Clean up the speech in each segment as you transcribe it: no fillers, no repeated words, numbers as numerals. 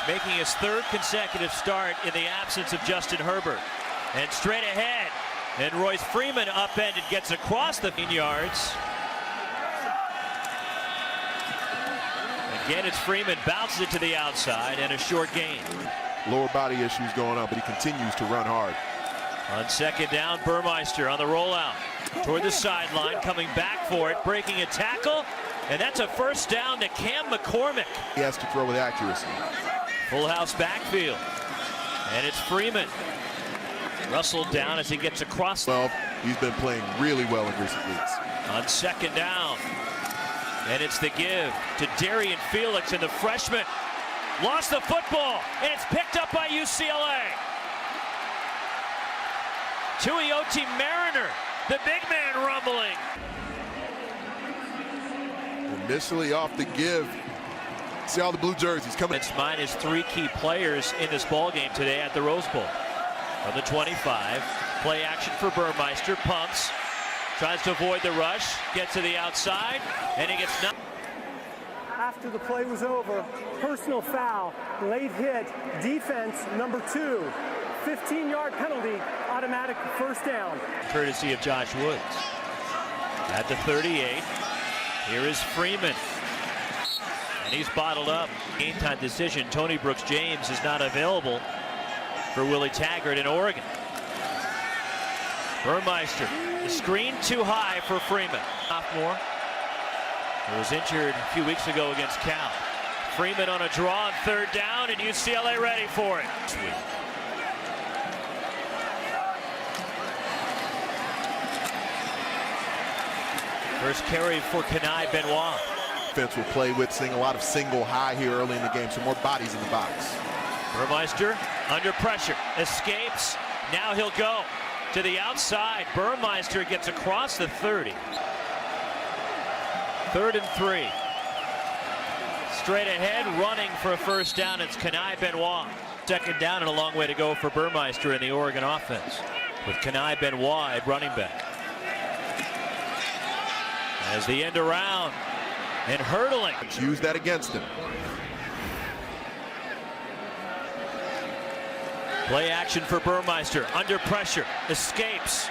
making his third consecutive start in the absence of Justin Herbert. And straight ahead, and Royce Freeman upended, gets across the 15 yards. Again, it's Freeman, bounces it to the outside, and a short gain. Lower body issues going on, but he continues to run hard. On second down, Burmeister on the rollout toward the sideline, coming back for it, breaking a tackle, and that's a first down to Cam McCormick. He has to throw with accuracy. Full house backfield, and it's Freeman. Rustled down as he gets across. Well, he's been playing really well in recent weeks. On second down, and it's the give to Darian Felix, and the freshman lost the football, and it's picked up by UCLA. Tuioti Mariner, the big man, rumbling. Initially off the give. See all the blue jerseys coming. It's minus 3 key players in this ball game today at the Rose Bowl. From the 25, play action for Burmeister, pumps, tries to avoid the rush, gets to the outside, and he gets knocked. After the play was over, personal foul, late hit, defense number 2, 15-yard penalty, automatic first down. Courtesy of Josh Woods. At the 38, here is Freeman. And he's bottled up. Game time decision. Tony Brooks-James is not available for Willie Taggart in Oregon. Burmeister, the screen too high for Freeman. Sophomore, who was injured a few weeks ago against Cal. Freeman on a draw on third down, and UCLA ready for it. Sweet. First carry for Kenai Benoit. Defense will play with, seeing a lot of single high here early in the game, so more bodies in the box. Burmeister under pressure, escapes. Now he'll go to the outside. Burmeister gets across the 30. 3rd and 3. Straight ahead, running for a first down. It's Kenai Benoit. Second down and a long way to go for Burmeister in the Oregon offense, with Kenai Benoit at running back. As the end around and hurdling. Use that against him. Play action for Burmeister, under pressure, escapes.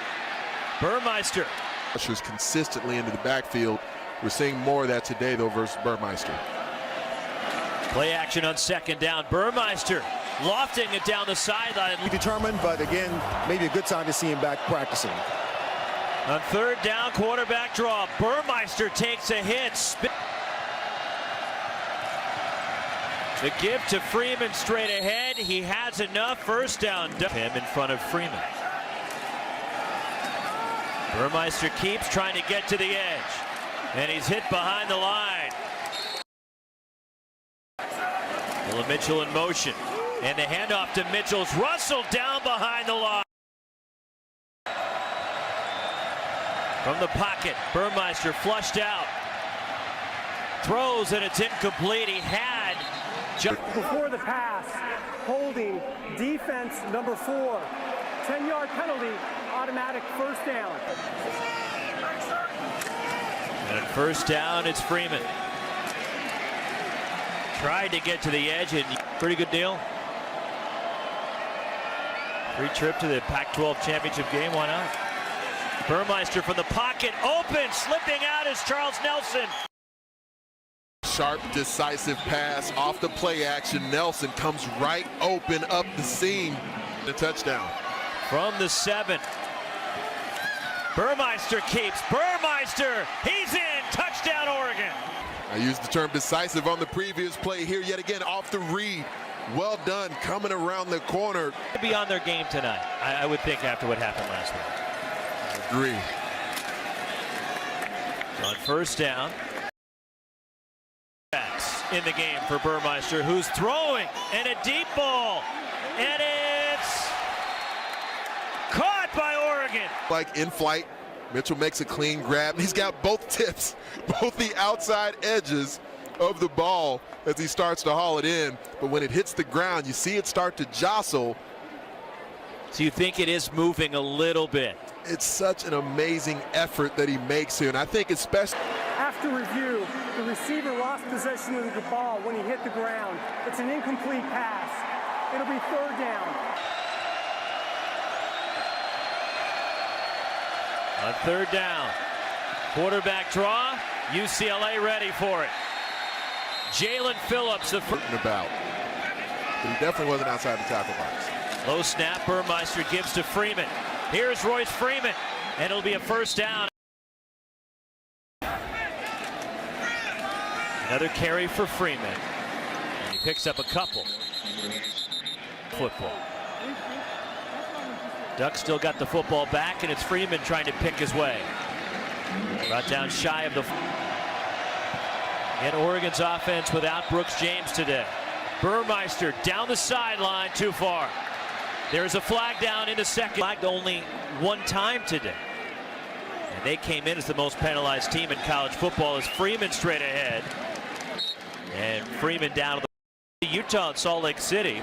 Burmeister. Rushers consistently into the backfield. We're seeing more of that today, though, versus Burmeister. Play action on second down. Burmeister lofting it down the sideline. Determined, but again, maybe a good time to see him back practicing. On third down, quarterback draw. Burmeister takes a hit. The give to Freeman straight ahead. He has enough. First down. Him in front of Freeman. Burmeister keeps trying to get to the edge, and he's hit behind the line. Will Mitchell in motion, and the handoff to Mitchell's Russell down behind the line. From the pocket, Burmeister flushed out. Throws, and it's incomplete. He had before the pass, holding, defense number 4, 10-yard penalty, automatic first down. And at first down, it's Freeman. Tried to get to the edge, and pretty good deal. Free trip to the Pac-12 championship game, why not? Burmeister from the pocket, open, slipping out is Charles Nelson. Sharp, decisive pass off the play action. Nelson comes right open up the seam. The touchdown. From the 7. Burmeister keeps. Burmeister, he's in. Touchdown, Oregon. I used the term decisive on the previous play here. Yet again, off the read. Well done, coming around the corner. Be on their game tonight, I would think, after what happened last week. I agree. On first down. In the game for Burmeister, who's throwing, and a deep ball, and it's caught by Oregon. Like in flight, Mitchell makes a clean grab. He's got both tips, both the outside edges of the ball as he starts to haul it in. But when it hits the ground, you see it start to jostle. So you think it is moving a little bit? It's such an amazing effort that he makes here, and I think especially After review, the receiver lost possession of the ball when he hit the ground. It's an incomplete pass. It'll be third down. On third down, quarterback draw, UCLA ready for it. Jalen Phillips, the first. About. But he definitely wasn't outside the tackle box. Low snap, Burmeister gives to Freeman. Here's Royce Freeman, and it'll be a first down. Another carry for Freeman. And he picks up a couple. Football. Ducks still got the football back, and it's Freeman trying to pick his way. Brought down shy of the. And Oregon's offense without Brooks James today. Burmeister down the sideline, too far. There's a flag down in the second. Flagged only one time today. And they came in as the most penalized team in college football as Freeman straight ahead. And Freeman down to the Utah and Salt Lake City.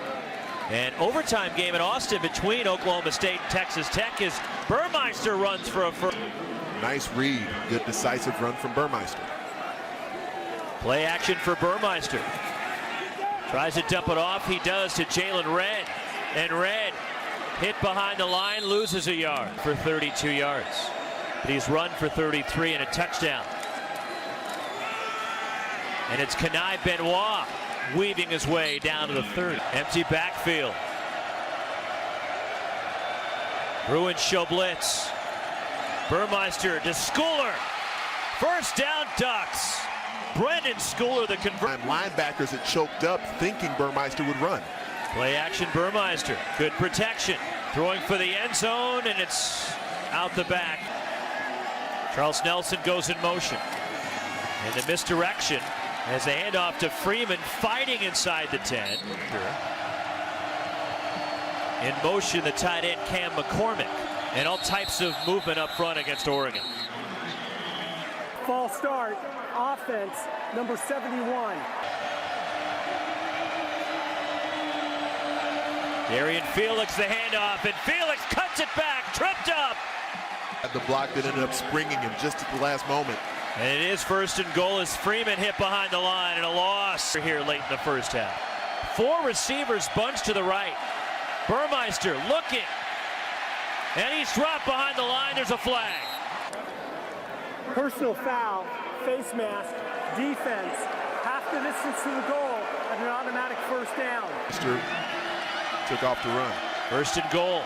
And overtime game in Austin between Oklahoma State and Texas Tech as Burmeister runs for a first. Nice read. Good decisive run from Burmeister. Play action for Burmeister. Tries to dump it off. He does to Jalen Red. And Red hit behind the line, loses a yard for 32 yards. But he's run for 33 and a touchdown. And it's Kenai Benoit weaving his way down to the 30. Empty backfield. Bruins show blitz. Burmeister to Schooler. First down, Ducks. Brendan Schooler, the convert. Linebackers had choked up thinking Burmeister would run. Play action Burmeister. Good protection. Throwing for the end zone, and it's out the back. Charles Nelson goes in motion. And the misdirection as they hand off to Freeman, fighting inside the 10. In motion, the tight end Cam McCormick. And all types of movement up front against Oregon. False start, offense, number 71. Darian Felix, the handoff, and Felix cuts it back, tripped up. At the block that ended up springing him just at the last moment. And it is first and goal as Freeman hit behind the line, and a loss here late in the first half. Four receivers bunched to the right. Burmeister looking. And he's dropped behind the line. There's a flag. Personal foul, face mask, defense, half the distance to the goal, and an automatic first down. Took off to run. First and goal.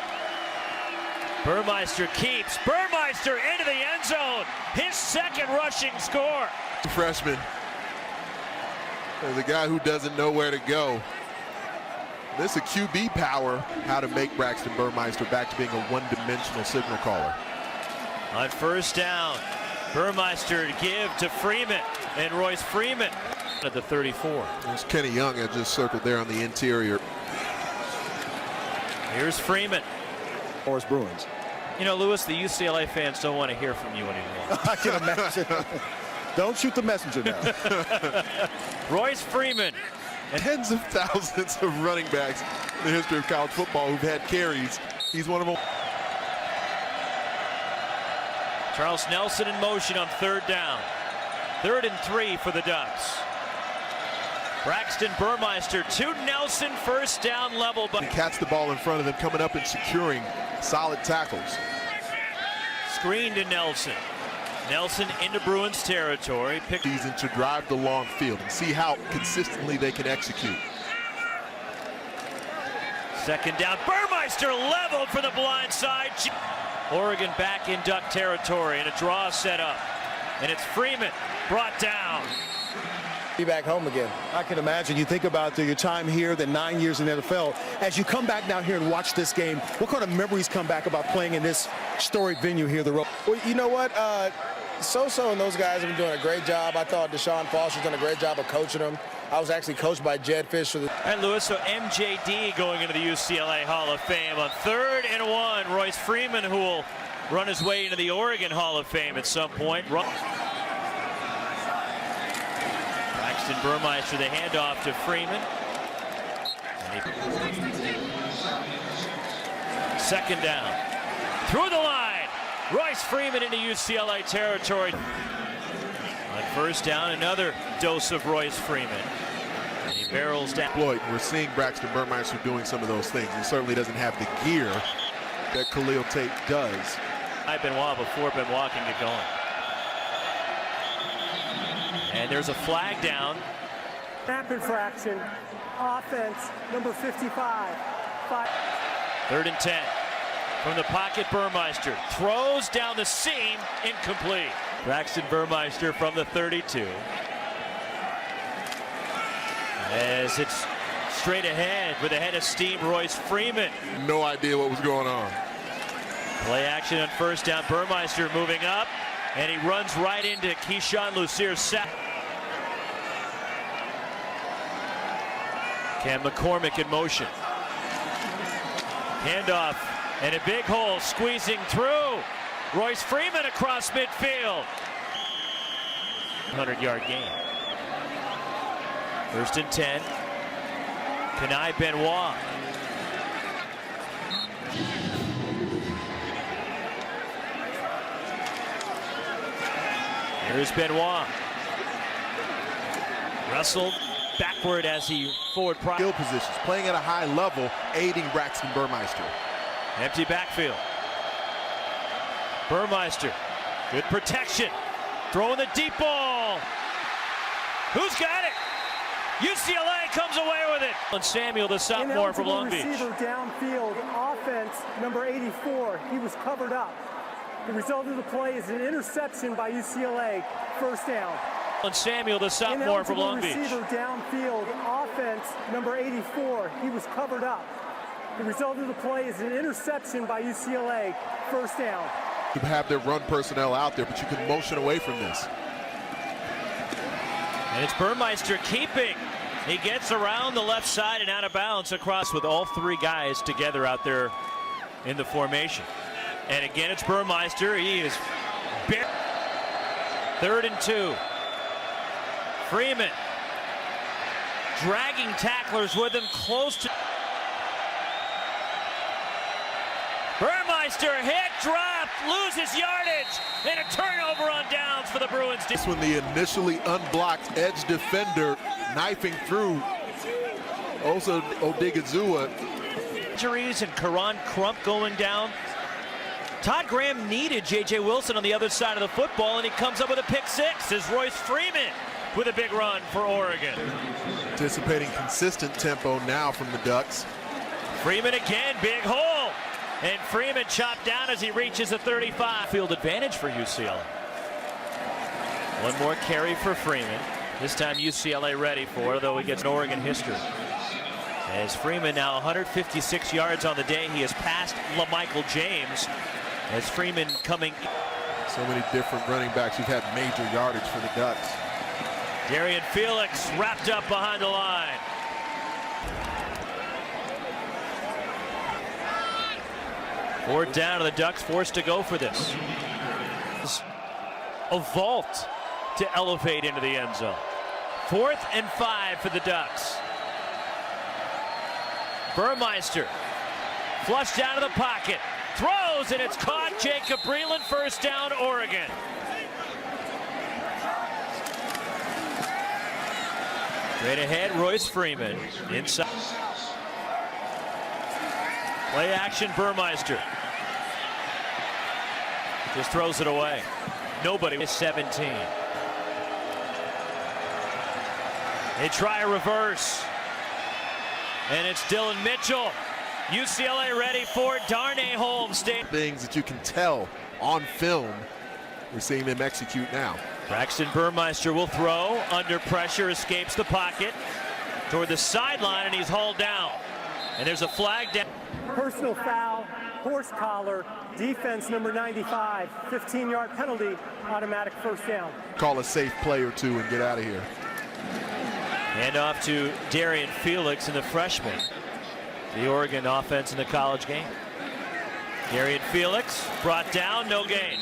Burmeister keeps. Burmeister into the end zone. His second rushing score. Freshman. There's a guy who doesn't know where to go. This is a QB power, how to make Braxton Burmeister back to being a one-dimensional signal caller. On first down, Burmeister to give to Freeman, and Royce Freeman at the 34. There's Kenny Young that just circled there on the interior. Here's Freeman. Forest Bruins. You know, Lewis, the UCLA fans don't want to hear from you anymore. I can imagine. Don't shoot the messenger now. Royce Freeman. And tens of thousands of running backs in the history of college football who've had carries. He's one of them. Charles Nelson in motion on third down. 3rd and 3 for the Ducks. Braxton Burmeister to Nelson, first down level. But catch the ball in front of them, coming up and securing solid tackles. Screen to Nelson. Nelson into Bruins territory. Season to drive the long field and see how consistently they can execute. Second down, Burmeister leveled for the blind side. Oregon back in Duck territory and a draw set up. And it's Freeman brought down. Be back home again. I can imagine. You think about your time here, the 9 years in the NFL. As you come back down here and watch this game, what kind of memories come back about playing in this storied venue here, the Road? Well, you know what? So-so and those guys have been doing a great job. I thought Deshaun Foster's done a great job of coaching them. I was actually coached by Jed Fisher. And Lewis, so MJD going into the UCLA Hall of Fame on 3rd and 1. Royce Freeman, who will run his way into the Oregon Hall of Fame at some point. Braxton Burmeister, the handoff to Freeman. Second down. Through the line. Royce Freeman into UCLA territory. On First down, another dose of Royce Freeman. And he barrels down. We're seeing Braxton Burmeister doing some of those things. He certainly doesn't have the gear that Khalil Tate does. Benoit before Benoit can get going. And there's a flag down. Snap infraction. Offense, number 55. 3rd and 10. From the pocket, Burmeister throws down the seam, incomplete. Braxton Burmeister from the 32. As it's straight ahead with a head of steam, Royce Freeman. No idea what was going on. Play action on first down. Burmeister moving up, and he runs right into Keyshawn Lucier's sack. Cam McCormick in motion. Handoff, and a big hole squeezing through. Royce Freeman across midfield. 100-yard gain. 1st and 10. Kenai Benoit. Here's Benoit. Wrestled backward as he forward. Field positions, playing at a high level, aiding Braxton Burmeister. Empty backfield. Burmeister, good protection. Throwing the deep ball. Who's got it? UCLA comes away with it. And Samuel, the sophomore from Long Beach. Receiver downfield, offense, number 84. He was covered up. The result of the play is an interception by UCLA. First down. And Samuel, the sophomore from Long Beach. Receiver downfield, offense, number 84. He was covered up. The result of the play is an interception by UCLA. First down. You have their run personnel out there, but you can motion away from this. And it's Burmeister keeping. He gets around the left side and out of bounds across with all 3 guys together out there in the formation. And again, it's Burmeister. He is 3rd and 2. Freeman dragging tacklers with him close to. Burmeister hit, dropped, loses yardage, and a turnover on downs for the Bruins. This one, the initially unblocked edge defender knifing through also Odigizua. Injuries and Karan Crump going down. Todd Graham needed J.J. Wilson on the other side of the football, and he comes up with a pick 6 as Royce Freeman with a big run for Oregon. Anticipating consistent tempo now from the Ducks. Freeman again, big hole. And Freeman chopped down as he reaches the 35. Field advantage for UCLA. One more carry for Freeman. This time UCLA ready for it, though he gets an Oregon history. As Freeman now 156 yards on the day. He has passed LaMichael James. As Freeman coming. So many different running backs who've had major yardage for the Ducks. Darian Felix wrapped up behind the line. Fourth down, and the Ducks forced to go for this. A vault to elevate into the end zone. 4th and 5 for the Ducks. Burmeister flushed out of the pocket, throws, and it's caught. Jacob Breland, first down, Oregon. Straight ahead, Royce Freeman inside. Play action, Burmeister. Just throws it away. Nobody is 17. They try a reverse. And it's Dylan Mitchell. UCLA ready for Darnay Holmes. Things that you can tell on film. We're seeing them execute now. Braxton Burmeister will throw. Under pressure, escapes the pocket. Toward the sideline, and he's hauled down. And there's a flag down. Personal foul, horse collar, defense number 95, 15-yard penalty, automatic first down. Call a safe play or two and get out of here. Hand off to Darian Felix and the freshman. The Oregon offense in the college game. Darian Felix brought down, no gain.